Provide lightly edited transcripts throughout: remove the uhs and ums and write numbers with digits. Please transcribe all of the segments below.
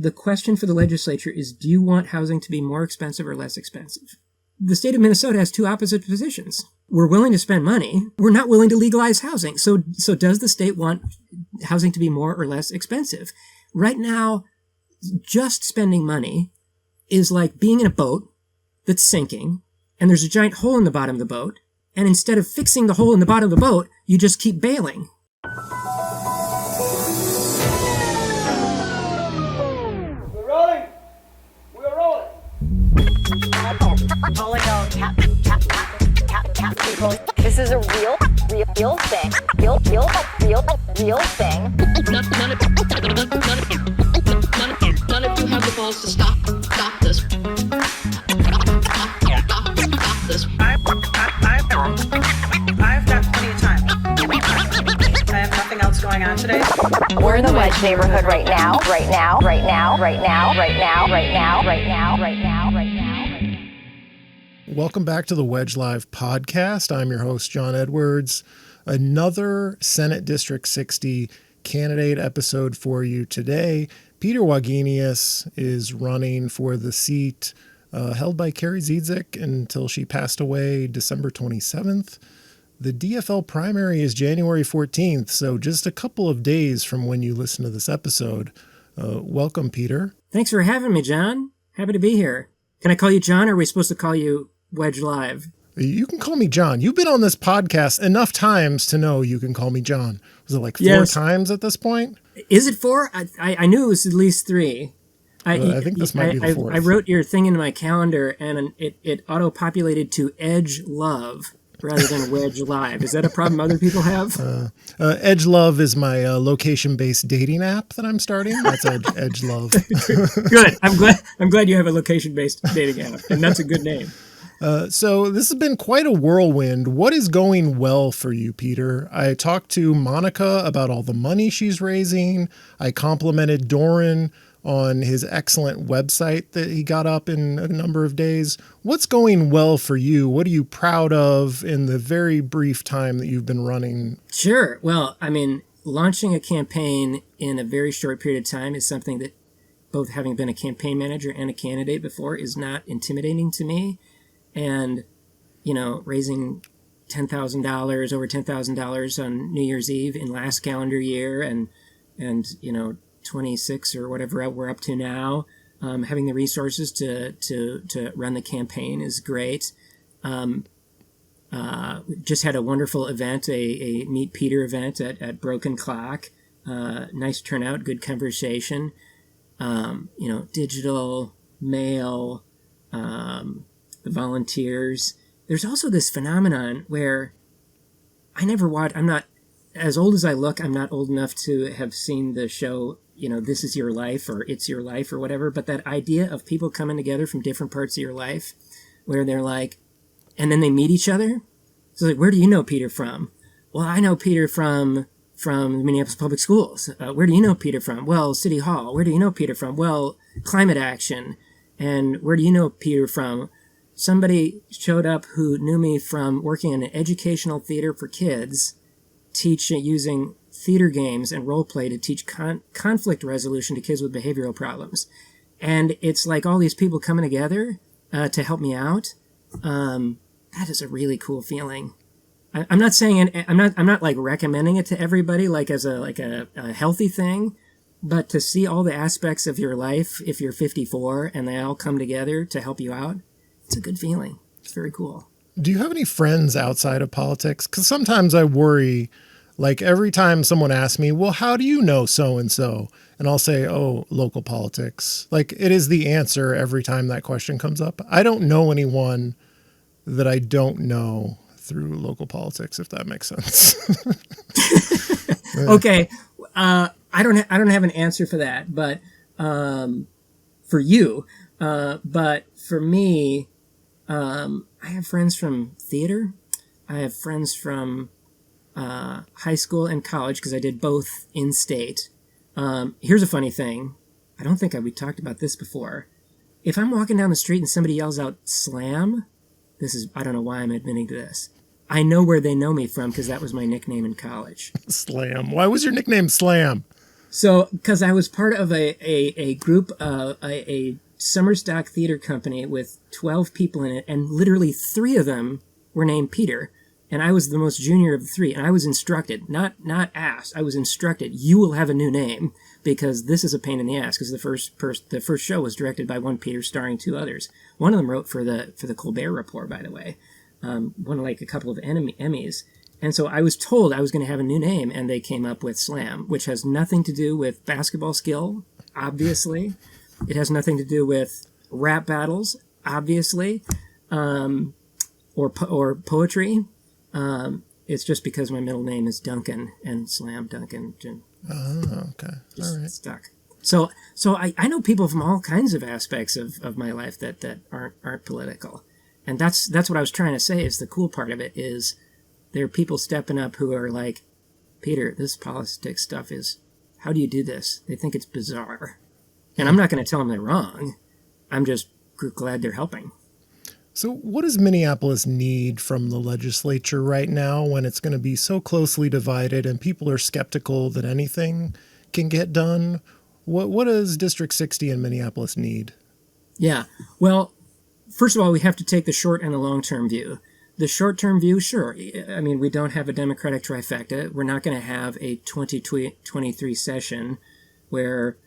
the question for the legislature is, do you want housing to be more expensive or less expensive? The state of Minnesota has two opposite positions. We're willing to spend money. We're not willing to legalize housing. So does the state want housing to be more or less expensive? Right now, just spending money is like being in a boat that's sinking, and there's a giant hole in the bottom of the boat, and instead of fixing the hole in the bottom of the boat, you just keep bailing. We're rolling. We're rolling. This is a real thing. Real thing. None of you have the balls to stop this. Stop this. I've got plenty of time. I have nothing else going on today. We're in the Wedge neighborhood right now. Welcome back to the Wedge Live podcast. I'm your host, John Edwards. Another Senate District 60 candidate episode for you today. Peter Wagenius is running for the seat held by Carrie Ziedzik until she passed away December 27th. The DFL primary is January 14th, so just a couple of days from when you listen to this episode. Welcome, Peter. Thanks for having me, John. Happy to be here. Can I call you John, or are we supposed to call you Wedge Live? You can call me John. You've been on this podcast enough times to know you can call me John. Was it like four times at this to Is it 4? I knew it was at least 3. I think this might be the 4th. I wrote your thing into my calendar, and it auto-populated to Edge Love rather than Wedge Live. Is that a problem other people have? Edge Love is my location-based dating app that I'm starting. That's Edge Love. Good. I'm glad you have a location-based dating app, and that's a good name. So this has been quite a whirlwind. What is going well for you, Peter? I talked to Monica about all the money she's raising. I complimented Doran on his excellent website that he got up in a number of days. What's going well for you? What are you proud of in the very brief time that you've been running? Sure. Well, I mean, launching a campaign in a very short period of time is something that, both having been a campaign manager and a candidate before, is not intimidating to me. And, raising $10,000, over $10,000 on New Year's Eve in last calendar year, and 26 or whatever we're up to now, having the resources to run the campaign is great. Just had a wonderful event, a Meet Peter event at Broken Clock. Nice turnout, good conversation. Digital, mail, the volunteers. There's also this phenomenon where I never watched, I'm not, as old as I look, I'm not old enough to have seen the show, This Is Your Life or It's Your Life or whatever, but that idea of people coming together from different parts of your life where they're like, and then they meet each other. So like, where do you know Peter from? Well, I know Peter from Minneapolis Public Schools. Where do you know Peter from? Well, City Hall. Where do you know Peter from? Well, Climate Action. And where do you know Peter from? Somebody showed up who knew me from working in an educational theater for kids, using theater games and role play to teach conflict resolution to kids with behavioral problems. And it's like all these people coming together to help me out. That is a really cool feeling. I'm not saying, I'm not like recommending it to everybody like as a healthy thing, but to see all the aspects of your life if you're 54 and they all come together to help you out, it's a good feeling. It's very cool. Do you have any friends outside of politics? Because sometimes I worry, like every time someone asks me, well, how do you know so-and-so? And I'll say, oh, local politics. Like it is the answer every time that question comes up. I don't know anyone that I don't know through local politics, if that makes sense. Okay. I don't have an answer for that, but for you, but for me, I have friends from theater. I have friends from high school and college because I did both in state. Here's a funny thing. I don't think we talked about this before. If I'm walking down the street and somebody yells out "slam," I don't know why I'm admitting to this. I know where they know me from because that was my nickname in college. Slam. Why was your nickname Slam? So, because I was part of a group, a summer stock theater company with 12 people in it, and literally 3 of them were named Peter. And I was the most junior of the 3, and I was instructed, not asked, I was instructed, you will have a new name, because this is a pain in the ass, because the first show was directed by one Peter, starring 2 others. One of them wrote for the Colbert Report, by the way, won like a couple of Emmys. And so I was told I was going to have a new name, and they came up with Slam, which has nothing to do with basketball skill, obviously. It has nothing to do with rap battles, obviously, or poetry. It's just because my middle name is Duncan, and Slam Duncan. Oh, okay. All right. Stuck. So I know people from all kinds of aspects of my life that aren't political. And that's what I was trying to say, is the cool part of it is there are people stepping up who are like, Peter, this politics stuff is, how do you do this? They think it's bizarre. And I'm not going to tell them they're wrong. I'm just glad they're helping. So what does Minneapolis need from the legislature right now when it's going to be so closely divided and people are skeptical that anything can get done? What does District 60 in Minneapolis need? Yeah. Well, first of all, we have to take the short and the long-term view. The short-term view, sure. I mean, we don't have a Democratic trifecta. We're not going to have a 2023 session where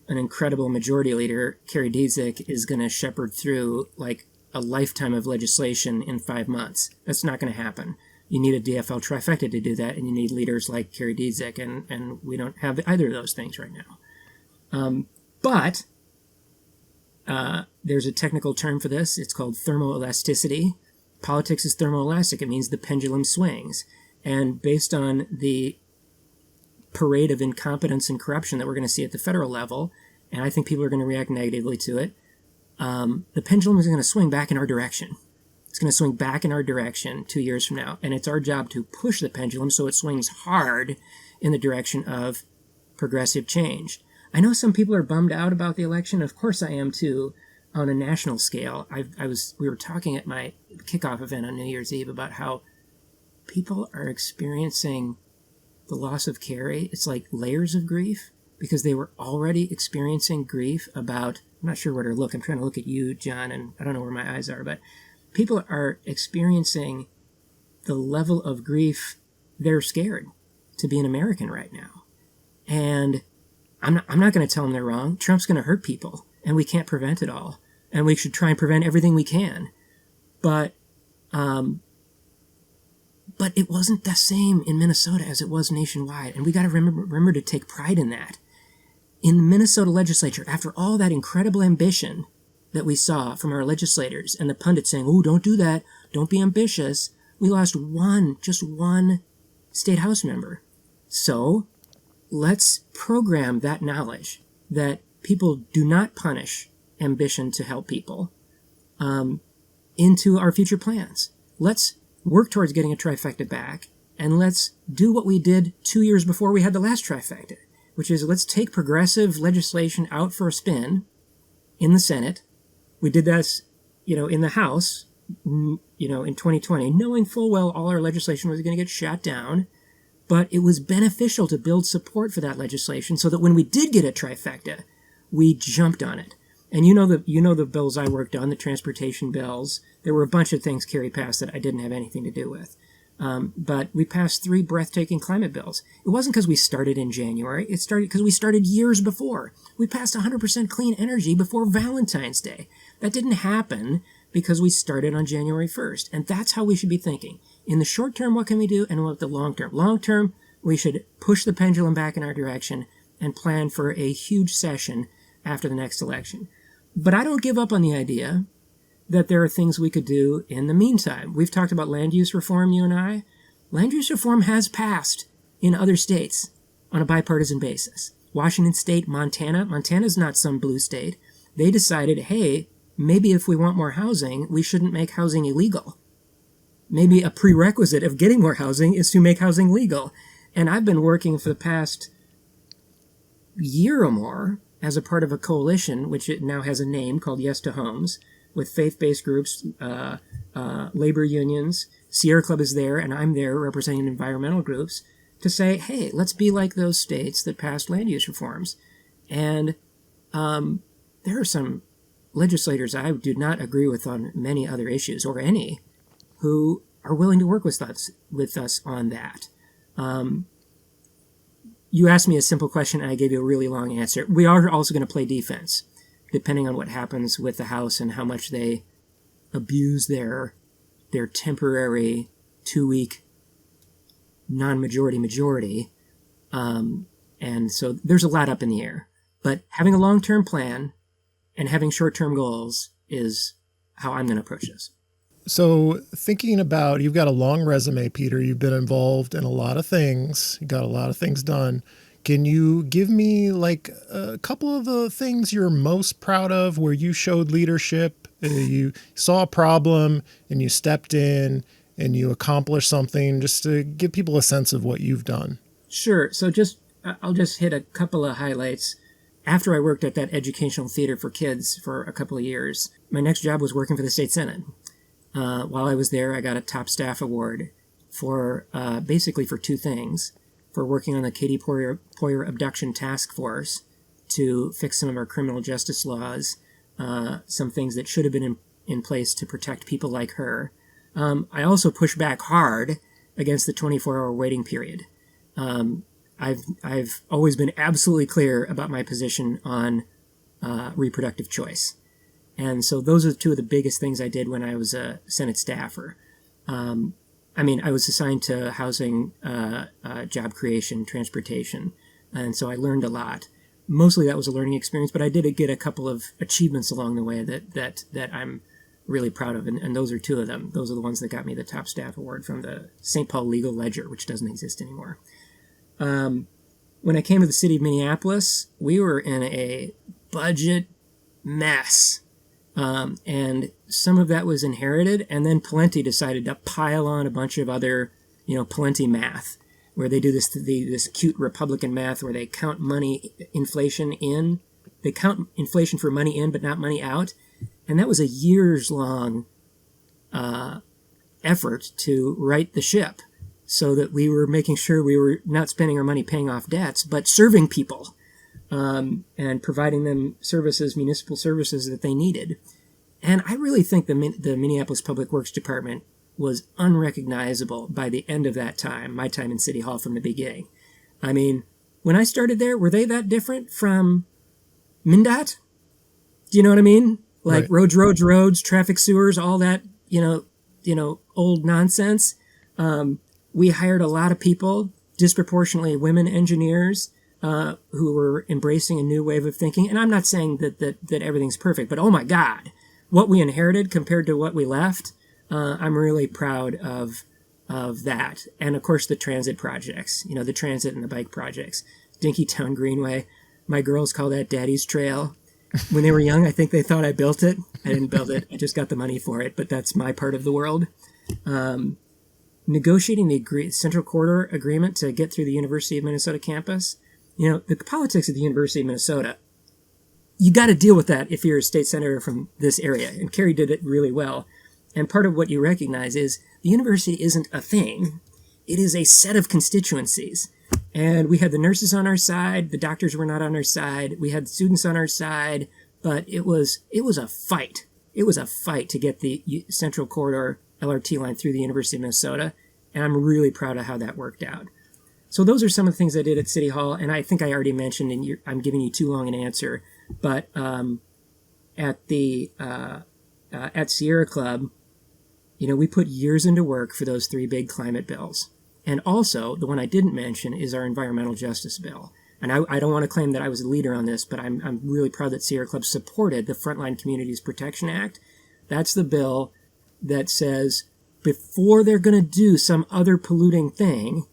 an incredible majority leader, Kerry Dietzig, is going to shepherd through like a lifetime of legislation in 5 months. That's not going to happen. You need a DFL trifecta to do that, and you need leaders like Kerry Dietzig, and we don't have either of those things right now. But there's a technical term for this. It's called thermoelasticity. Politics is thermoelastic. It means the pendulum swings. And based on the parade of incompetence and corruption that we're going to see at the federal level, and I think people are going to react negatively to it, the pendulum is going to swing back in our direction. It's going to swing back in our direction 2 years from now. And it's our job to push the pendulum so it swings hard in the direction of progressive change. I know some people are bummed out about the election. Of course I am too, on a national scale. We were talking at my kickoff event on New Year's Eve about how people are experiencing the loss of Kerry. It's like layers of grief, because they were already experiencing grief about, I'm not sure where to look. I'm trying to look at you, John, and I don't know where my eyes are, but people are experiencing the level of grief. They're scared to be an American right now. And I'm not going to tell them they're wrong. Trump's going to hurt people, and we can't prevent it all. And we should try and prevent everything we can. But it wasn't the same in Minnesota as it was nationwide. And we got to remember to take pride in that. In the Minnesota legislature, after all that incredible ambition that we saw from our legislators and the pundits saying, oh, don't do that, don't be ambitious, we lost just one state house member. So let's program that knowledge that people do not punish ambition to help people into our future plans. Let's work towards getting a trifecta back, and let's do what we did 2 years before we had the last trifecta, which is let's take progressive legislation out for a spin in the Senate. We did that, in the House, in 2020, knowing full well all our legislation was going to get shot down. But it was beneficial to build support for that legislation so that when we did get a trifecta, we jumped on it. And the bills I worked on, the transportation bills. There were a bunch of things Kerry passed that I didn't have anything to do with. But we passed 3 breathtaking climate bills. It wasn't because we started in January. It started because we started years before. We passed 100% clean energy before Valentine's Day. That didn't happen because we started on January 1st. And that's how we should be thinking. In the short term, what can we do? And what the long term? Long term, we should push the pendulum back in our direction and plan for a huge session after the next election. But I don't give up on the idea that there are things we could do in the meantime. We've talked about land use reform, you and I. Land use reform has passed in other states on a bipartisan basis. Washington State, Montana's not some blue state. They decided, hey, maybe if we want more housing, we shouldn't make housing illegal. Maybe a prerequisite of getting more housing is to make housing legal. And I've been working for the past year or more as a part of a coalition, which it now has a name called Yes to Homes, with faith-based groups, labor unions. Sierra Club is there, and I'm there representing environmental groups to say, hey, let's be like those states that passed land use reforms. And there are some legislators I do not agree with on many other issues, or any, who are willing to work with us on that. You asked me a simple question, and I gave you a really long answer. We are also going to play defense, depending on what happens with the House and how much they abuse their temporary 2-week non-majority majority. And so there's a lot up in the air. But having a long-term plan and having short-term goals is how I'm going to approach this. So thinking about, you've got a long resume, Peter. You've been involved in a lot of things. You got a lot of things done. Can you give me like a couple of the things you're most proud of where you showed leadership, you saw a problem and you stepped in and you accomplished something, just to give people a sense of what you've done? Sure. So I'll just hit a couple of highlights. After I worked at that educational theater for kids for a couple of years, my next job was working for the state Senate. While I was there, I got a top staff award for basically for 2 things: for working on the Katie Poyer abduction task force to fix some of our criminal justice laws, some things that should have been in place to protect people like her. I also pushed back hard against the 24-hour waiting period. I've always been absolutely clear about my position on reproductive choice. And so those are 2 of the biggest things I did when I was a Senate staffer. I was assigned to housing, job creation, transportation, and so I learned a lot. Mostly that was a learning experience, but I did get a couple of achievements along the way that I'm really proud of, and those are 2 of them. Those are the ones that got me the top staff award from the St. Paul Legal Ledger, which doesn't exist anymore. When I came to the city of Minneapolis, we were in a budget mess. And some of that was inherited, and then Pawlenty decided to pile on a bunch of other, Pawlenty math, where they do this cute Republican math where they count inflation for money in, but not money out. And that was a years-long effort to right the ship so that we were making sure we were not spending our money paying off debts, but serving people. And providing them municipal services that they needed. And I really think the Minneapolis Public Works Department was unrecognizable by the end of that time, my time in City Hall from the beginning. I mean, when I started there, were they that different from MnDOT? Do you know what I mean? Like right. roads, traffic sewers, all that, old nonsense. We hired a lot of people, disproportionately women engineers, who were embracing a new wave of thinking. And I'm not saying that everything's perfect, but oh my God, what we inherited compared to what we left, I'm really proud of that. And of course, the transit projects, the transit and the bike projects. Dinkytown Greenway, my girls call that Daddy's Trail. When they were young, I think they thought I built it. I didn't build it. I just got the money for it, but that's my part of the world. Negotiating the Central Corridor Agreement to get through the University of Minnesota campus. The politics of the University of Minnesota, you got to deal with that if you're a state senator from this area. And Kerry did it really well. And part of what you recognize is the university isn't a thing. It is a set of constituencies. And we had the nurses on our side. The doctors were not on our side. We had students on our side. But it was a fight. It was a fight to get the Central Corridor LRT line through the University of Minnesota. And I'm really proud of how that worked out. So those are some of the things I did at City Hall, and I think I already mentioned, and I'm giving you too long an answer, but at Sierra Club, we put years into work for those 3 big climate bills. And also, the one I didn't mention is our environmental justice bill. And I don't want to claim that I was a leader on this, but I'm really proud that Sierra Club supported the Frontline Communities Protection Act. That's the bill that says before they're going to do some other polluting thing,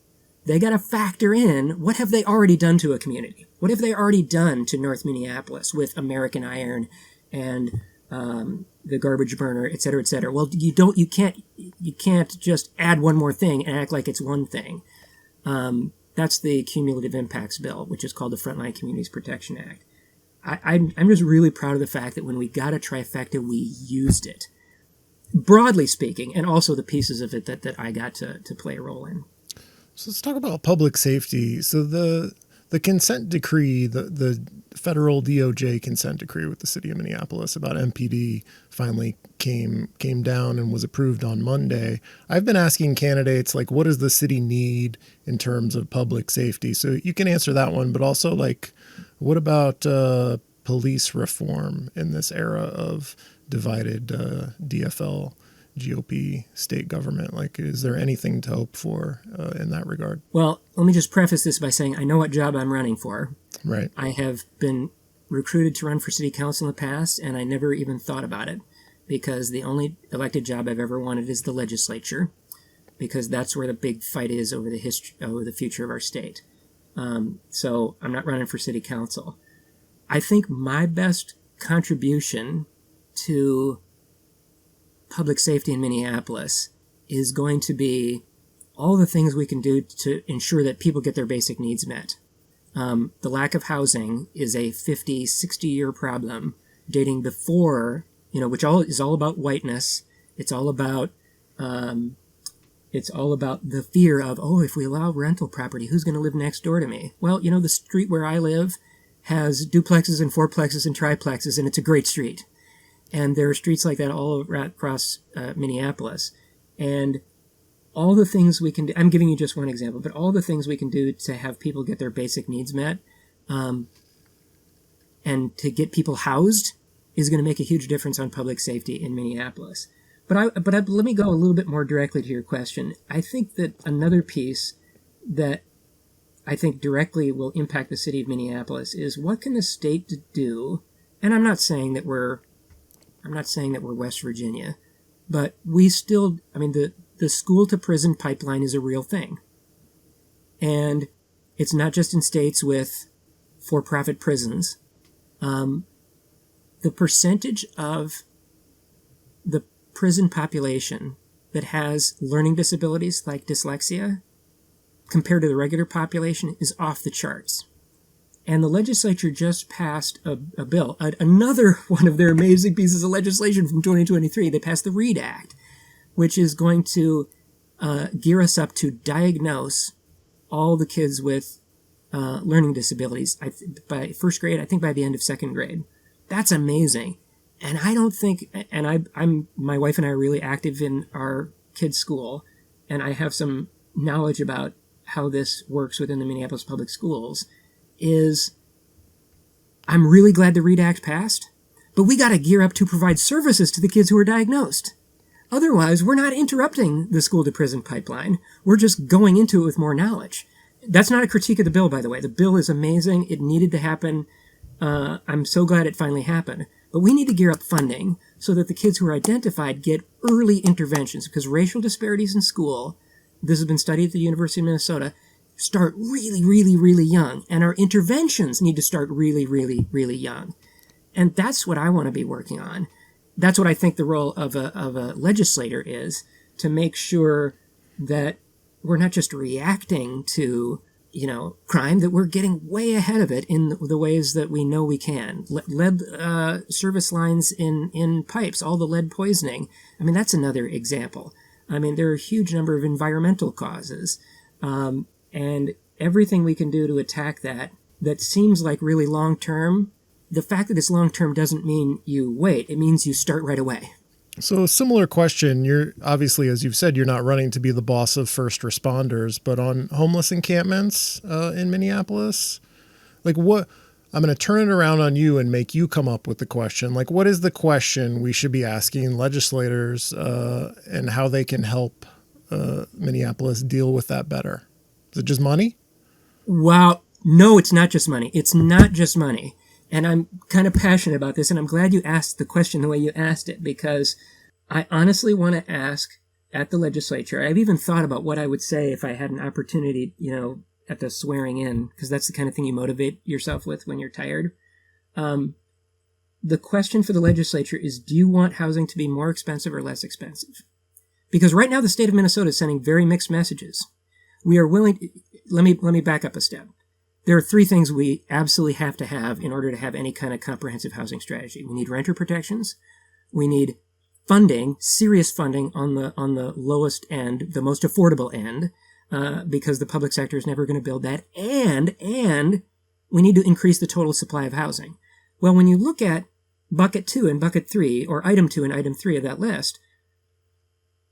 they got to factor in, what have they already done to a community? What have they already done to North Minneapolis with American Iron and the garbage burner, et cetera, et cetera? Well, you can't just add one more thing and act like it's one thing. That's the cumulative impacts bill, which is called the Frontline Communities Protection Act. I'm just really proud of the fact that when we got a trifecta, we used it, broadly speaking, and also the pieces of it that I got to play a role in. So let's talk about public safety. So the consent decree, the federal DOJ consent decree with the city of Minneapolis about MPD finally came down and was approved on Monday. I've been asking candidates, like, what does the city need in terms of public safety? So you can answer that one, but also, like, what about police reform in this era of divided DFL GOP state government? Like, is there anything to hope for in that regard? Well, let me just preface this by saying I know what job I'm running for. Right. I have been recruited to run for city council in the past, and I never even thought about it because the only elected job I've ever wanted is the legislature, because that's where the big fight is over the future of our state. So I'm not running for city council. I think my best contribution to public safety in Minneapolis is going to be all the things we can do to ensure that people get their basic needs met. The lack of housing is a 50, 60-year problem dating before, which is all about whiteness. It's all about the fear of, if we allow rental property, who's going to live next door to me? Well, the street where I live has duplexes and fourplexes and triplexes, and it's a great street. And there are streets like that all across Minneapolis. And all the things we can do, I'm giving you just one example, but all the things we can do to have people get their basic needs met and to get people housed is going to make a huge difference on public safety in Minneapolis. But let me go a little bit more directly to your question. I think that another piece that I think directly will impact the city of Minneapolis is what can the state do? And I'm not saying that we're West Virginia, but we still, the school to prison pipeline is a real thing. And it's not just in states with for-profit prisons. The percentage of the prison population that has learning disabilities like dyslexia compared to the regular population is off the charts. And the legislature just passed a bill, another one of their amazing pieces of legislation from 2023. They passed the READ Act, which is going to gear us up to diagnose all the kids with learning disabilities by first grade, I think by the end of second grade. That's amazing. And I don't think, and my wife and I are really active in our kids' school, and I have some knowledge about how this works within the Minneapolis public schools, I'm really glad the READ Act passed, but we got to gear up to provide services to the kids who are diagnosed. Otherwise, we're not interrupting the school to prison pipeline. We're just going into it with more knowledge. That's not a critique of the bill, by the way. The bill is amazing. It needed to happen. I'm so glad it finally happened. But we need to gear up funding so that the kids who are identified get early interventions, because racial disparities in school, this has been studied at the University of Minnesota, start really, really, really young. And our interventions need to start really, really, really young. And that's what I want to be working on. That's what I think the role of a legislator is, to make sure that we're not just reacting to, crime, that we're getting way ahead of it in the ways that we know we can. Lead service lines in pipes, all the lead poisoning. That's another example. There are a huge number of environmental causes. And everything we can do to attack that seems like really long-term. The fact that it's long-term doesn't mean you wait. It means you start right away. So a similar question. You're obviously, as you've said, you're not running to be the boss of first responders, but on homeless encampments in Minneapolis, like what, I'm going to turn it around on you and make you come up with the question. Like, what is the question we should be asking legislators and how they can help Minneapolis deal with that better? Is it just money? Wow. No, it's not just money. It's not just money. And I'm kind of passionate about this, and I'm glad you asked the question the way you asked it, because I honestly want to ask at the legislature. I've even thought about what I would say if I had an opportunity, at the swearing in, because that's the kind of thing you motivate yourself with when you're tired. The question for the legislature is, do you want housing to be more expensive or less expensive? Because right now the state of Minnesota is sending very mixed messages. We are willing, let me back up a step. There are three things we absolutely have to have in order to have any kind of comprehensive housing strategy. We need renter protections. We need funding, serious funding on the lowest end, the most affordable end. because the public sector is never going to build that, and we need to increase the total supply of housing. Well, when you look at bucket 2 and bucket 3, or item 2 and item 3 of that list,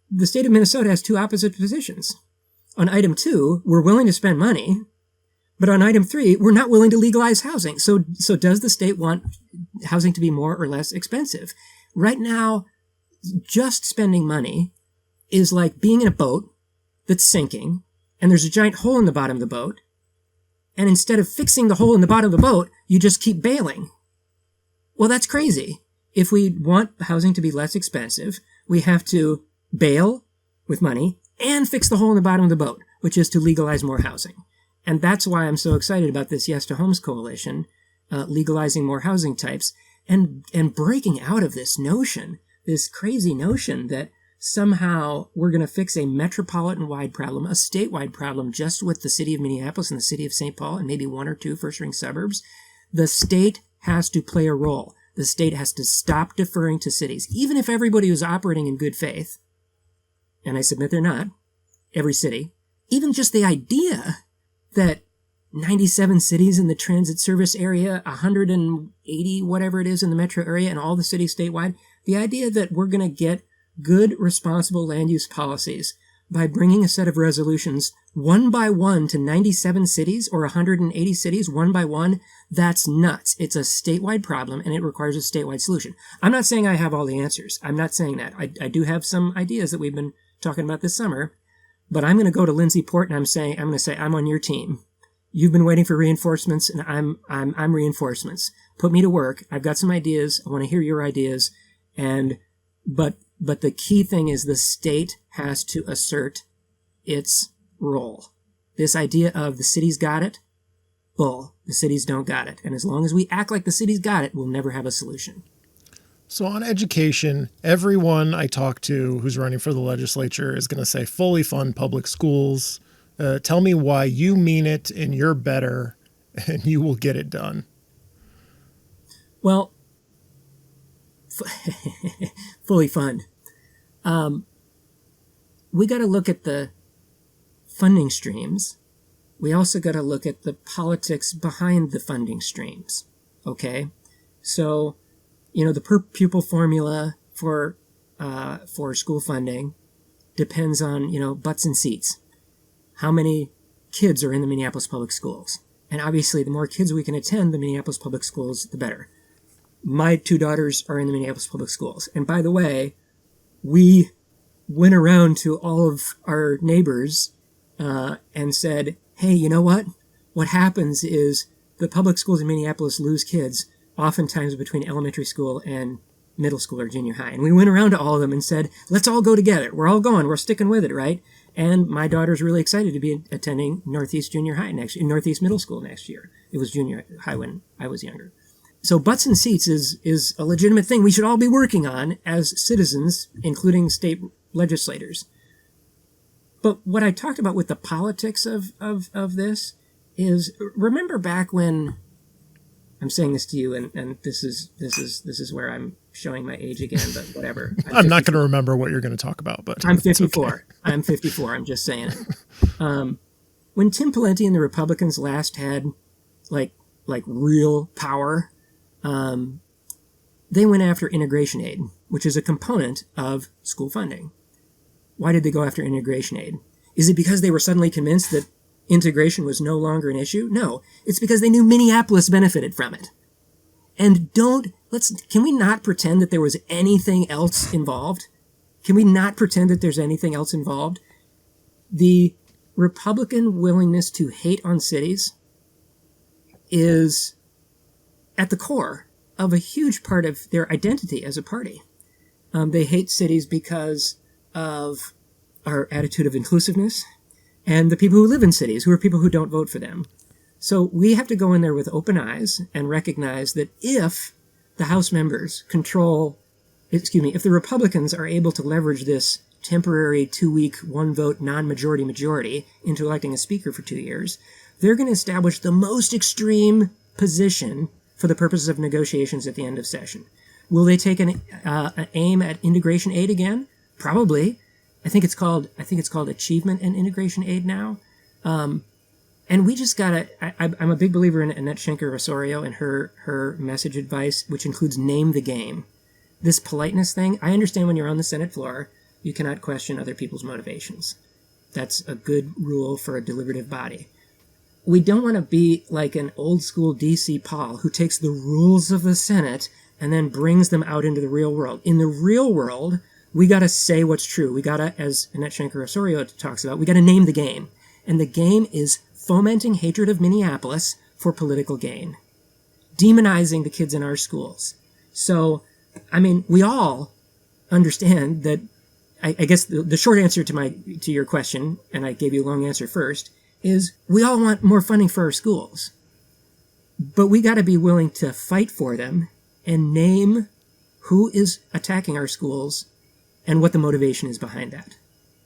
the state of Minnesota has two opposite positions. On item 2, we're willing to spend money, but on item 3, we're not willing to legalize housing. So does the state want housing to be more or less expensive? Right now, just spending money is like being in a boat that's sinking, and there's a giant hole in the bottom of the boat, and instead of fixing the hole in the bottom of the boat, you just keep bailing. Well, that's crazy. If we want housing to be less expensive, we have to bail with money and fix the hole in the bottom of the boat, which is to legalize more housing. And that's why I'm so excited about this Yes to Homes coalition, legalizing more housing types and breaking out of this notion, this crazy notion that somehow we're going to fix a metropolitan-wide problem, a statewide problem, just with the city of Minneapolis and the city of St. Paul and maybe one or two first-ring suburbs. The state has to play a role. The state has to stop deferring to cities, even if everybody was operating in good faith, and I submit they're not, every city. Even just the idea that 97 cities in the transit service area, 180, whatever it is in the metro area, and all the cities statewide, the idea that we're going to get good, responsible land use policies by bringing a set of resolutions one by one to 97 cities or 180 cities one by one, that's nuts. It's a statewide problem and it requires a statewide solution. I'm not saying I have all the answers. I'm not saying that. I do have some ideas that we've been talking about this summer, but I'm going to go to Lindsay Port and I'm going to say I'm on your team. You've been waiting for reinforcements and I'm reinforcements. Put me to work. I've got some ideas. I want to hear your ideas. But the key thing is the state has to assert its role. This idea of the city's got it, bull. The cities don't got it. And as long as we act like the city's got it, we'll never have a solution. So on education, everyone I talk to who's running for the legislature is going to say fully fund public schools. Tell me why you mean it and you're better and you will get it done. Well, fully fund. We got to look at the funding streams. We also got to look at the politics behind the funding streams. Okay, so the per pupil formula for school funding depends on butts and seats. How many kids are in the Minneapolis public schools? And obviously, the more kids we can attend the Minneapolis public schools, the better. My two daughters are in the Minneapolis public schools. And by the way, we went around to all of our neighbors and said, hey, you know what? What happens is the public schools in Minneapolis lose kids oftentimes between elementary school and middle school or junior high. And we went around to all of them and said, let's all go together. We're all going. We're sticking with it, right? And my daughter's really excited to be attending Northeast Junior High Northeast Middle School next year. It was junior high when I was younger. So butts and seats is a legitimate thing we should all be working on as citizens, including state legislators. But what I talked about with the politics of this is, remember back when, I'm saying this to you, and this is where I'm showing my age again, but whatever. I'm not going to remember what you're going to talk about, but I'm 54. Okay. I'm 54. I'm just saying it. When Tim Pawlenty and the Republicans last had like real power, they went after integration aid, which is a component of school funding. Why did they go after integration aid? Is it because they were suddenly convinced that integration was no longer an issue? No, it's because they knew Minneapolis benefited from it. And can we not pretend that there was anything else involved? Can we not pretend that there's anything else involved? The Republican willingness to hate on cities is at the core of a huge part of their identity as a party. They hate cities because of our attitude of inclusiveness and the people who live in cities, who are people who don't vote for them. So we have to go in there with open eyes and recognize that if the House members if the Republicans are able to leverage this temporary 2-week, 1-vote, non-majority majority into electing a speaker for 2 years, they're going to establish the most extreme position for the purposes of negotiations at the end of session. Will they take an aim at integration aid again? Probably. I think it's called Achievement and Integration Aid now. And we just gotta. I'm a big believer in Annette Schenker-Osorio and her message advice, which includes name the game. This politeness thing. I understand when you're on the Senate floor, you cannot question other people's motivations. That's a good rule for a deliberative body. We don't want to be like an old school D.C. Paul who takes the rules of the Senate and then brings them out into the real world. In the real world, we got to say what's true. We got to, as Annette Schenker-Osorio talks about, we got to name the game. And the game is fomenting hatred of Minneapolis for political gain. Demonizing the kids in our schools. So, I mean, we all understand that, I guess the short answer to your question, and I gave you a long answer first, is we all want more funding for our schools. But we got to be willing to fight for them and name who is attacking our schools and what the motivation is behind that.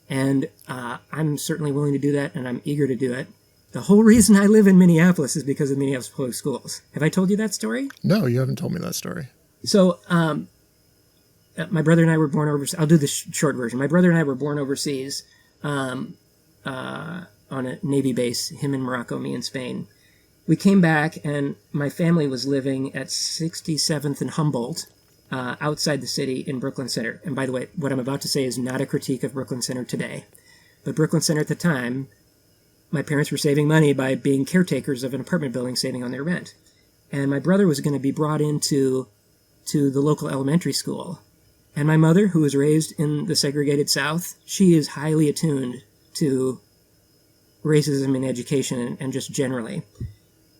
And I'm certainly willing to do that, and I'm eager to do it. The whole reason I live in Minneapolis is because of Minneapolis Public Schools. Have I told you that story? No, you haven't told me that story. So, my brother and I were born overseas. I'll do the short version. My brother and I were born overseas on a Navy base, him in Morocco, me in Spain. We came back, and my family was living at 67th and Humboldt, outside the city in Brooklyn Center. And by the way, what I'm about to say is not a critique of Brooklyn Center today. But Brooklyn Center at the time, my parents were saving money by being caretakers of an apartment building, saving on their rent. And my brother was going to be brought into the local elementary school. And my mother, who was raised in the segregated South, she is highly attuned to racism in education and just generally.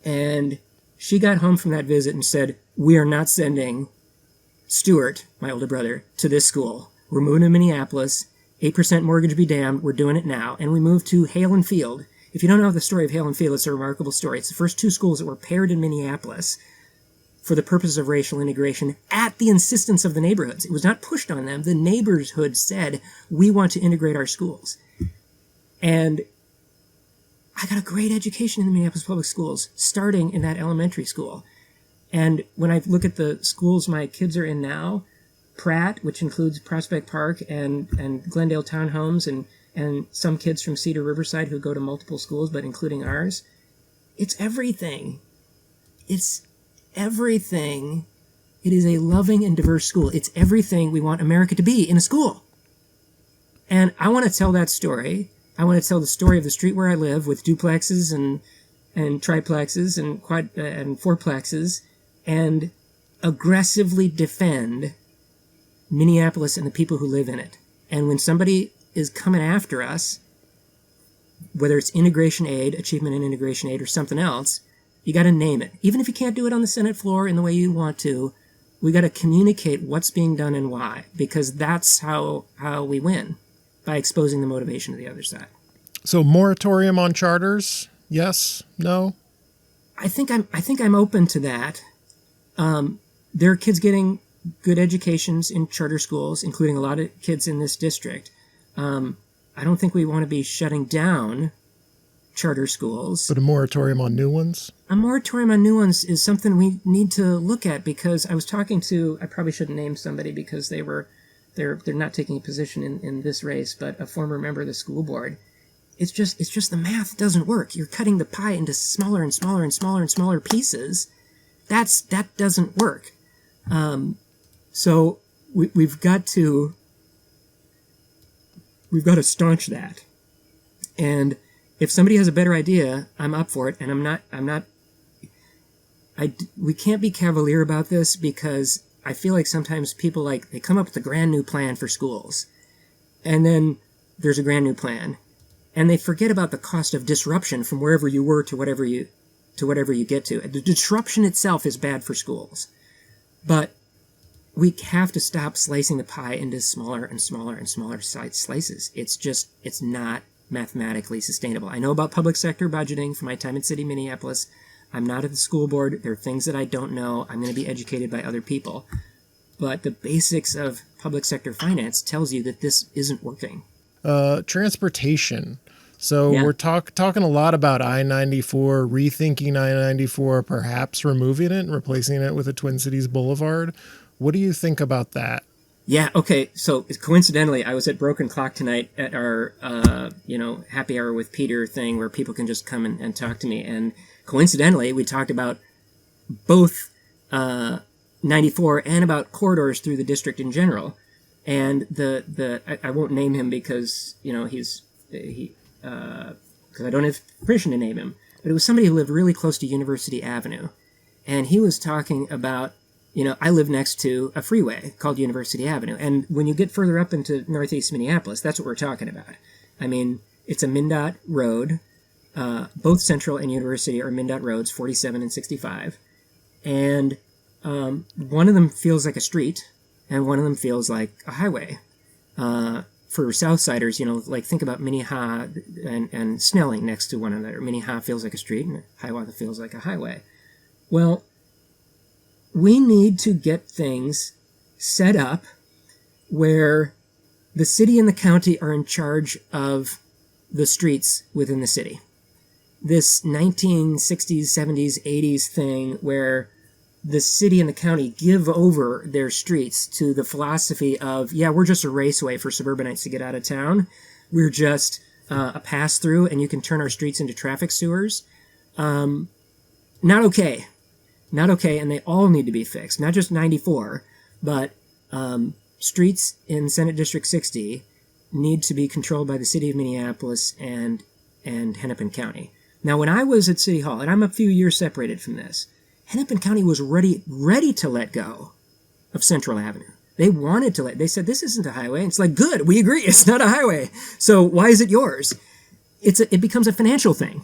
And she got home from that visit and said, "We are not sending Stuart, my older brother, to this school. We're moving to Minneapolis. 8% mortgage be damned. We're doing it now." And we moved to Hale and Field. If you don't know the story of Hale and Field, it's a remarkable story. It's the first two schools that were paired in Minneapolis for the purpose of racial integration at the insistence of the neighborhoods. It was not pushed on them. The neighborhood said, "We want to integrate our schools." And I got a great education in the Minneapolis Public Schools, starting in that elementary school. And when I look at the schools my kids are in now, Pratt, which includes Prospect Park and Glendale Townhomes, and some kids from Cedar Riverside who go to multiple schools, but including ours, it's everything. It's everything. It is a loving and diverse school. It's everything we want America to be in a school. And I want to tell that story. I want to tell the story of the street where I live with duplexes and triplexes and fourplexes, and aggressively defend Minneapolis and the people who live in it. And when somebody is coming after us, whether it's integration aid, achievement and integration aid, or something else, you got to name it. Even if you can't do it on the Senate floor in the way you want to, we got to communicate what's being done and why, because that's how we win, by exposing the motivation of the other side. So moratorium on charters? Yes? No? I think I'm open to that. There are kids getting good educations in charter schools, including a lot of kids in this district. I don't think we want to be shutting down charter schools. But a moratorium on new ones? A moratorium on new ones is something we need to look at, because I was talking to, I probably shouldn't name somebody because they're not taking a position in this race, but a former member of the school board. It's just the math doesn't work. You're cutting the pie into smaller and smaller and smaller and smaller pieces. That doesn't work. So we've got to staunch that. And if somebody has a better idea, I'm up for it. And we can't be cavalier about this, because I feel like sometimes people they come up with a grand new plan for schools, and then there's a grand new plan, and they forget about the cost of disruption from wherever you were to whatever you get to. The disruption itself is bad for schools, but we have to stop slicing the pie into smaller and smaller and smaller slices. It's not mathematically sustainable. I know about public sector budgeting from my time in City, Minneapolis. I'm not at the school board. There are things that I don't know. I'm going to be educated by other people. But the basics of public sector finance tells you that this isn't working. Transportation. So Yeah. we're talking a lot about I-94, rethinking I-94, perhaps removing it and replacing it with a Twin Cities Boulevard. What do you think about that? Yeah, okay. So coincidentally, I was at Broken Clock tonight at our, happy hour with Peter thing where people can just come and talk to me. And coincidentally, we talked about both 94 and about corridors through the district in general. And I won't name him because, because I don't have permission to name him. But it was somebody who lived really close to University Avenue. And he was talking about, I live next to a freeway called University Avenue. And when you get further up into northeast Minneapolis, that's what we're talking about. I mean, it's a MnDOT road. Both Central and University are MnDOT roads, 47 and 65. And one of them feels like a street, and one of them feels like a highway. For Southsiders, like think about Minnehaha and Snelling next to one another. Minnehaha feels like a street, and Hiawatha feels like a highway. Well, we need to get things set up where the city and the county are in charge of the streets within the city. This 1960s, 70s, 80s thing where the city and the county give over their streets to the philosophy of, we're just a raceway for suburbanites to get out of town. We're just a pass-through, and you can turn our streets into traffic sewers. Not okay. Not okay, and they all need to be fixed. Not just 94, but streets in Senate District 60 need to be controlled by the city of Minneapolis and Hennepin County. Now, when I was at City Hall, and I'm a few years separated from this, Hennepin County was ready to let go of Central Avenue. They wanted to they said, this isn't a highway. And it's like, good, we agree, it's not a highway. So why is it yours? It becomes a financial thing.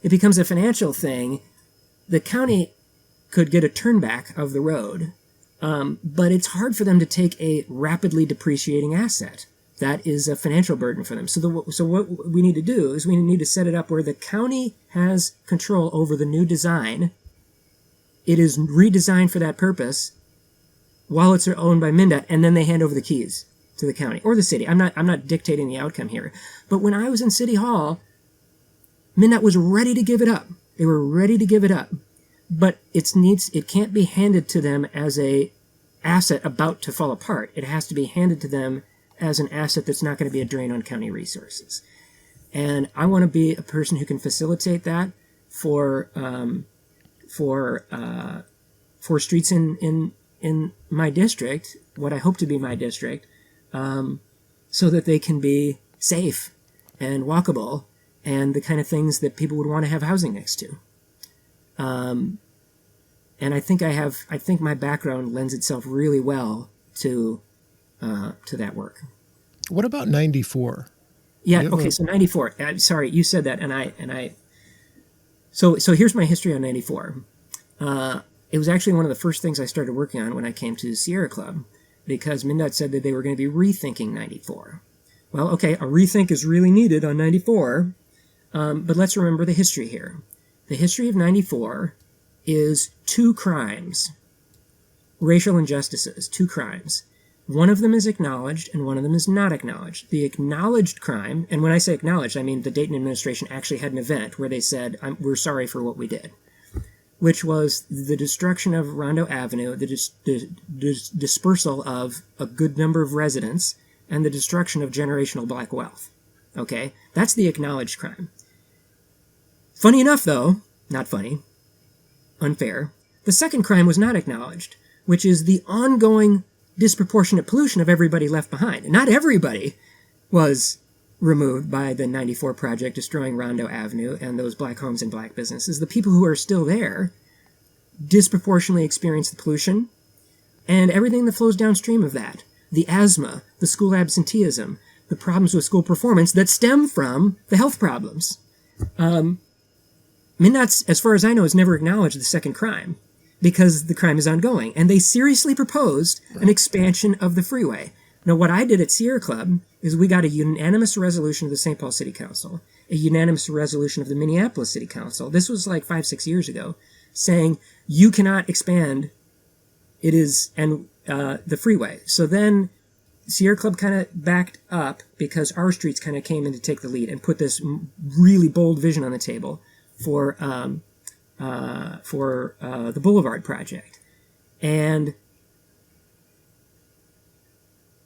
It becomes a financial thing. The county could get a turnback of the road, but it's hard for them to take a rapidly depreciating asset. That is a financial burden for them. So what we need to do is we need to set it up where the county has control over the new design. It is redesigned for that purpose while it's owned by MnDOT, and then they hand over the keys to the county or the city. I'm not dictating the outcome here. But when I was in City Hall, MnDOT was ready to give it up. They were ready to give it up. But it can't be handed to them as a asset about to fall apart. It has to be handed to them as an asset that's not going to be a drain on county resources. And I want to be a person who can facilitate that for streets in my district, what I hope to be my district, so that they can be safe and walkable and the kind of things that people would want to have housing next to. And I think my background lends itself really well to that work. What about 94? Yeah. Okay. So 94. Sorry, you said that, and I. So here's my history on 94. It was actually one of the first things I started working on when I came to Sierra Club, because MnDOT said that they were going to be rethinking 94. Well, okay, a rethink is really needed on 94, but let's remember the history here. The history of 94 is two crimes, racial injustices, two crimes. One of them is acknowledged and one of them is not acknowledged. The acknowledged crime, and when I say acknowledged, I mean the Dayton administration actually had an event where they said, we're sorry for what we did, which was the destruction of Rondo Avenue, the dispersal of a good number of residents, and the destruction of generational black wealth. Okay? That's the acknowledged crime. Funny enough, though, not funny, unfair, the second crime was not acknowledged, which is the ongoing disproportionate pollution of everybody left behind. Not everybody was removed by the 94 project destroying Rondo Avenue and those black homes and black businesses. The people who are still there disproportionately experience the pollution and everything that flows downstream of that. The asthma, the school absenteeism, the problems with school performance that stem from the health problems. MnDOT, as far as I know, has never acknowledged the second crime because the crime is ongoing. And they seriously proposed an expansion of the freeway. Now, what I did at Sierra Club is we got a unanimous resolution of the St. Paul City Council, a unanimous resolution of the Minneapolis City Council. This was like 5-6 years ago, saying you cannot expand the freeway. So then Sierra Club kind of backed up because our streets kind of came in to take the lead and put this really bold vision on the table for the Boulevard project. And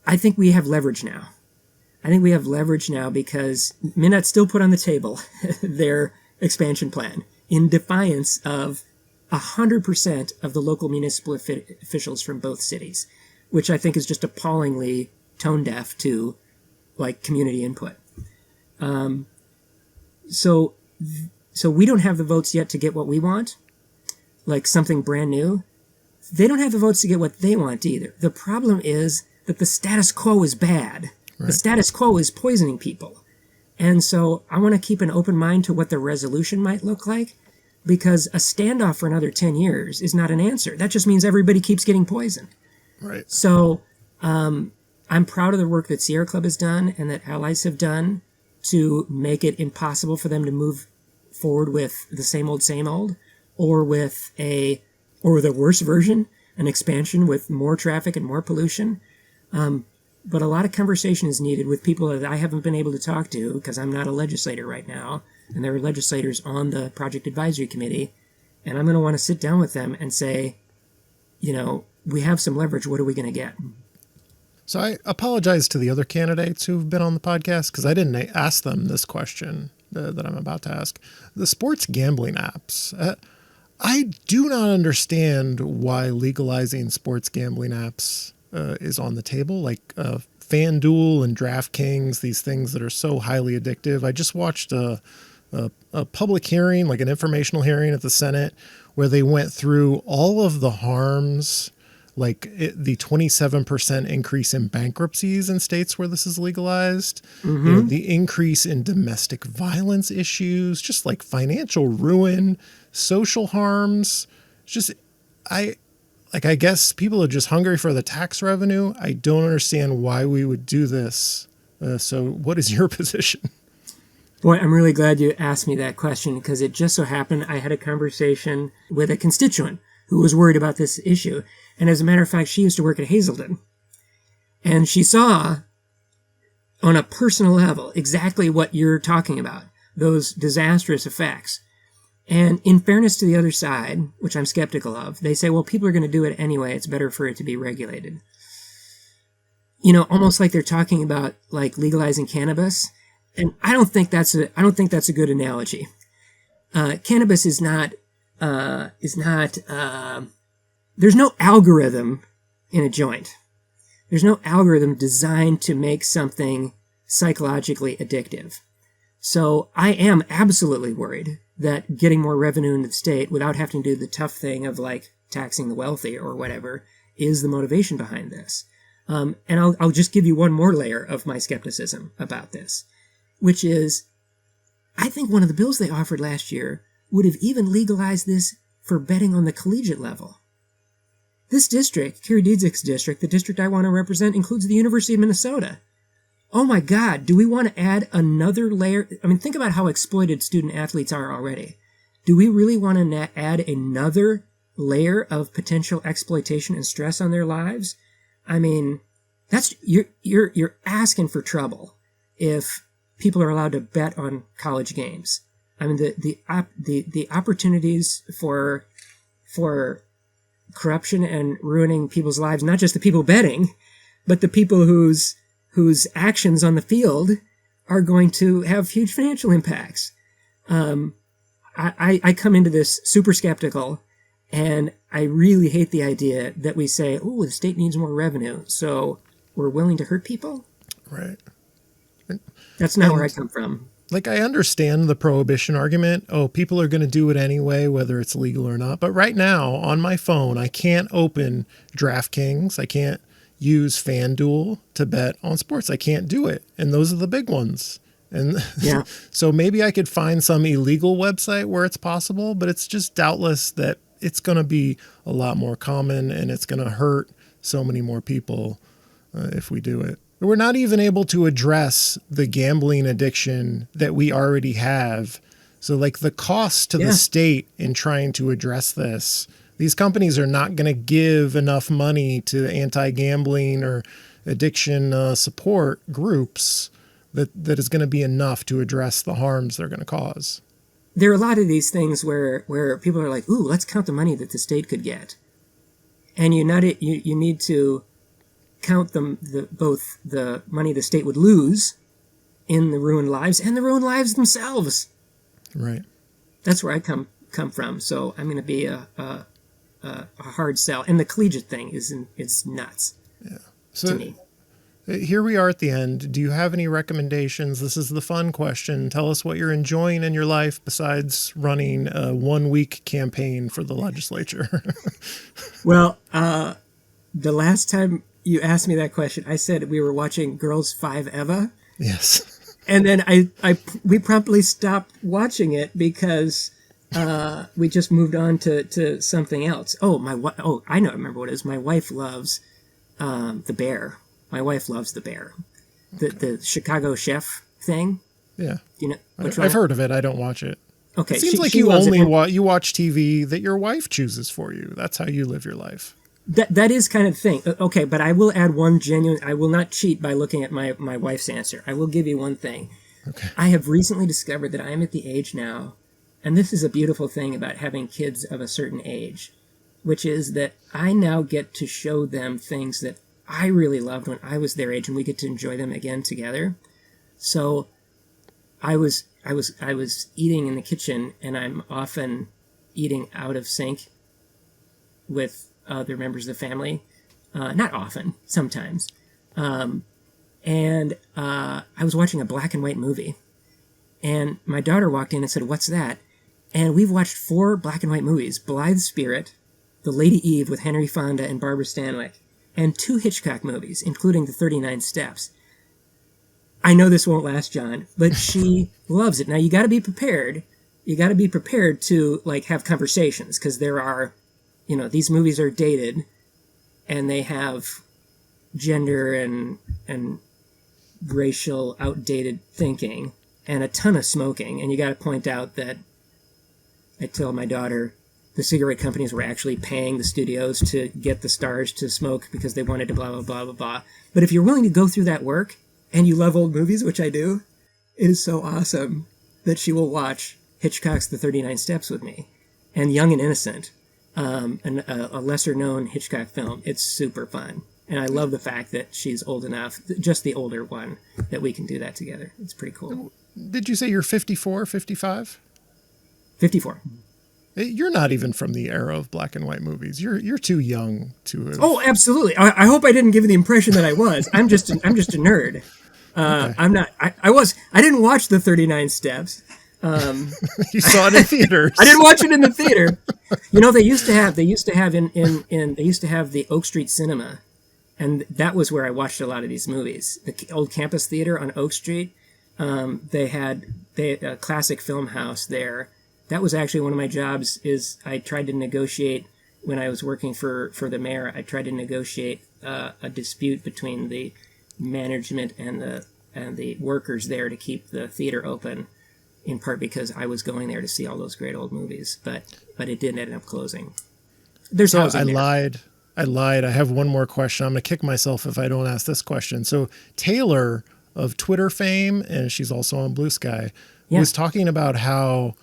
I think we have leverage now. I think we have leverage now because Minot still put on the table their expansion plan in defiance of 100% of the local municipal officials from both cities, which I think is just appallingly tone deaf to like community input. So we don't have the votes yet to get what we want, like something brand new. They don't have the votes to get what they want either. The problem is that the status quo is bad. Right. The status quo is poisoning people. And so I want to keep an open mind to what the resolution might look like, because a standoff for another 10 years is not an answer. That just means everybody keeps getting poisoned. Right. So I'm proud of the work that Sierra Club has done and that allies have done to make it impossible for them to move forward with the same old, or with a worse version, an expansion with more traffic and more pollution. But a lot of conversation is needed with people that I haven't been able to talk to because I'm not a legislator right now, and there are legislators on the Project Advisory Committee, and I'm going to want to sit down with them and say, we have some leverage. What are we going to get? So I apologize to the other candidates who've been on the podcast because I didn't ask them this question that I'm about to ask. The sports gambling apps. I do not understand why legalizing sports gambling apps is on the table, like FanDuel and DraftKings, these things that are so highly addictive. I just watched a public hearing, like an informational hearing at the Senate, where they went through all of the harms, like the 27% increase in bankruptcies in states where this is legalized, the increase in domestic violence issues, just like financial ruin, social harms. I guess people are just hungry for the tax revenue. I don't understand why we would do this. So what is your position? Boy, I'm really glad you asked me that question, because it just so happened I had a conversation with a constituent who was worried about this issue. And as a matter of fact, she used to work at Hazelden. And she saw, on a personal level, exactly what you're talking about, those disastrous effects. And in fairness to the other side, which I'm skeptical of, they say, well, people are going to do it anyway. It's better for it to be regulated. Almost like they're talking about like legalizing cannabis. And I don't think that's a good analogy. Cannabis is not, there's no algorithm in a joint. There's no algorithm designed to make something psychologically addictive. So I am absolutely worried that getting more revenue into the state without having to do the tough thing of like taxing the wealthy or whatever is the motivation behind this. And I'll just give you one more layer of my skepticism about this, which is I think one of the bills they offered last year would have even legalized this for betting on the collegiate level. This district, Kerry Diedzik's district, the district I want to represent, includes the University of Minnesota. Oh my God, do we want to add another layer? I mean, think about how exploited student athletes are already. Do we really want to add another layer of potential exploitation and stress on their lives? I mean, you're asking for trouble if people are allowed to bet on college games. I mean, the opportunities for corruption and ruining people's lives, not just the people betting, but the people whose actions on the field are going to have huge financial impacts. I come into this super skeptical, and I really hate the idea that we say, oh, the state needs more revenue, so we're willing to hurt people. Right. That's not where I come from. Like, I understand the prohibition argument. Oh, people are going to do it anyway, whether it's legal or not. But right now, on my phone, I can't open DraftKings. I can't use FanDuel to bet on sports. I can't do it. And those are the big ones. And yeah. So maybe I could find some illegal website where it's possible, but it's just doubtless that it's going to be a lot more common and it's going to hurt so many more people if we do it. We're not even able to address the gambling addiction that we already have. So like the cost to the state in trying to address this, these companies are not going to give enough money to anti-gambling or addiction support groups that is going to be enough to address the harms they're going to cause. There are a lot of these things where people are like, ooh, let's count the money that the state could get. And you need to count both the money the state would lose in the ruined lives and the ruined lives themselves. Right. That's where I come from. So I'm going to be a hard sell. And the collegiate thing is nuts. Yeah. To me. Here we are at the end. Do you have any recommendations? This is the fun question. Tell us what you're enjoying in your life besides running a 1-week campaign for the legislature. Well, the last time you asked me that question, I said we were watching Girls 5 Eva. Yes. And then we promptly stopped watching it because we just moved on to something else. I remember what it is. My wife loves The Bear. My wife loves The Bear. The Chicago Chef thing. Yeah. You know, I've heard of it. I don't watch it. Okay. It seems like you only watch TV that your wife chooses for you. That's how you live your life. That is kind of the thing. Okay, but I will add one genuine... I will not cheat by looking at my wife's answer. I will give you one thing. Okay. I have recently discovered that I am at the age now, and this is a beautiful thing about having kids of a certain age, which is that I now get to show them things that I really loved when I was their age, and we get to enjoy them again together. So I was eating in the kitchen, and I'm often eating out of sync with other members of the family. Not often, sometimes. And I was watching a black and white movie, and my daughter walked in and said, "What's that?" And we've watched 4 black and white movies: Blithe Spirit, The Lady Eve with Henry Fonda and Barbara Stanwyck, and 2 Hitchcock movies, including The 39 Steps. I know this won't last, John, but she loves it. Now, you got to be prepared. You got to be prepared to have conversations, because there are, these movies are dated, and they have gender and racial outdated thinking and a ton of smoking. And you got to point out that I tell my daughter the cigarette companies were actually paying the studios to get the stars to smoke because they wanted to blah, blah, blah, blah, blah. But if you're willing to go through that work and you love old movies, which I do, it is so awesome that she will watch Hitchcock's The 39 Steps with me and Young and Innocent, a lesser-known Hitchcock film. It's super fun. And I love the fact that she's old enough, just the older one, that we can do that together. It's pretty cool. Did you say you're 54, 55? 54. You're not even from the era of black and white movies. You're too young to have... Oh, absolutely. I hope I didn't give you the impression that I was. I'm just a nerd. Okay. I'm not. I didn't watch The 39 Steps. You saw it in theaters. I didn't watch it in the theater. They used to have the Oak Street Cinema, and that was where I watched a lot of these movies. The old campus theater on Oak Street. They had a classic film house there. That was actually one of my jobs. Is I tried to negotiate when I was working for the mayor. I tried to negotiate a dispute between the management and the workers there to keep the theater open. In part because I was going there to see all those great old movies, but it didn't end up closing. There's housing there. I lied. I have one more question. I'm going to kick myself if I don't ask this question. So Taylor of Twitter fame, and she's also on Blue Sky, was talking about how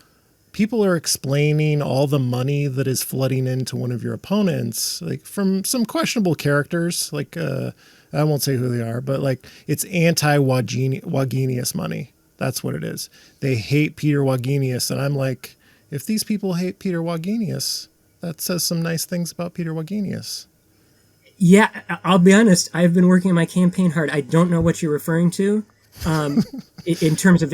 people are explaining all the money that is flooding into one of your opponents, from some questionable characters. I won't say who they are, but it's anti-Wagenius money. That's what it is. They hate Peter Wagenius. And I'm like, if these people hate Peter Wagenius, that says some nice things about Peter Wagenius. Yeah, I'll be honest. I've been working on my campaign hard. I don't know what you're referring to in terms of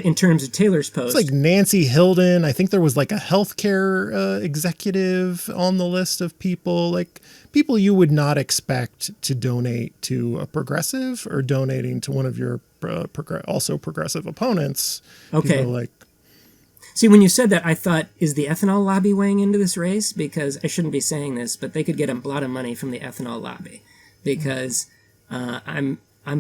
Taylor's post. It's like Nancy Hilden. I think there was a healthcare executive on the list of people, people you would not expect to donate to a progressive or donating to one of your also progressive opponents. Okay. See, when you said that, I thought, is the ethanol lobby weighing into this race? Because I shouldn't be saying this, but they could get a lot of money from the ethanol lobby. Because I'm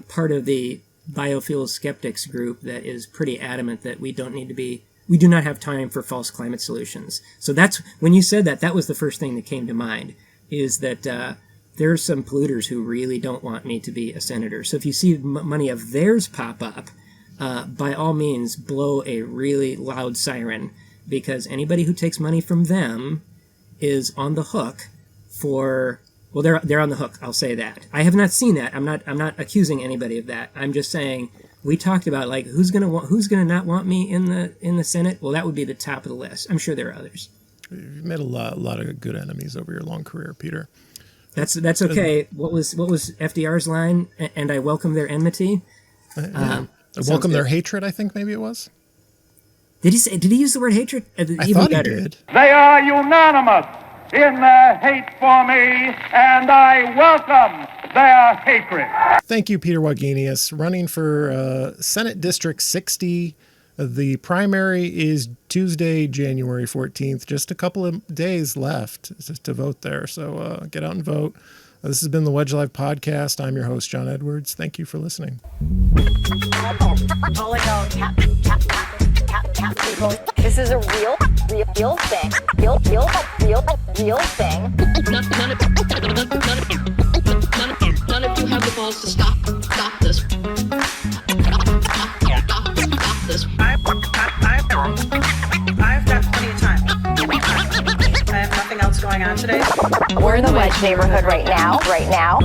part of the biofuel skeptics group that is pretty adamant that we do not have time for false climate solutions. So that's, when you said that was the first thing that came to mind, is that there are some polluters who really don't want me to be a senator. So if you see money of theirs pop up, by all means, blow a really loud siren, because anybody who takes money from them is on the hook for Well, they're on the hook. I'll say that. I have not seen that. I'm not accusing anybody of that. I'm just saying we talked about like who's gonna not want me in the Senate. Well, that would be the top of the list. I'm sure there are others. You've made a lot of good enemies over your long career, Peter. That's okay. What was FDR's line? And I welcome their enmity. I welcome their hatred. I think maybe it was. Did he use the word hatred? I thought he did. They are unanimous in their hate for me, and I welcome their hatred. Thank you, Peter Wagenius, running for Senate District 60. The primary is Tuesday, January 14th. Just a couple of days left to vote there, so get out and vote. This has been the Wedge Live podcast. I'm your host, John Edwards. Thank you for listening. This is a real thing. Real thing. None of you have the balls to stop this. Stop this. I've got plenty of time. I have nothing else going on today. We're in the Wedge neighborhood right now. Right now.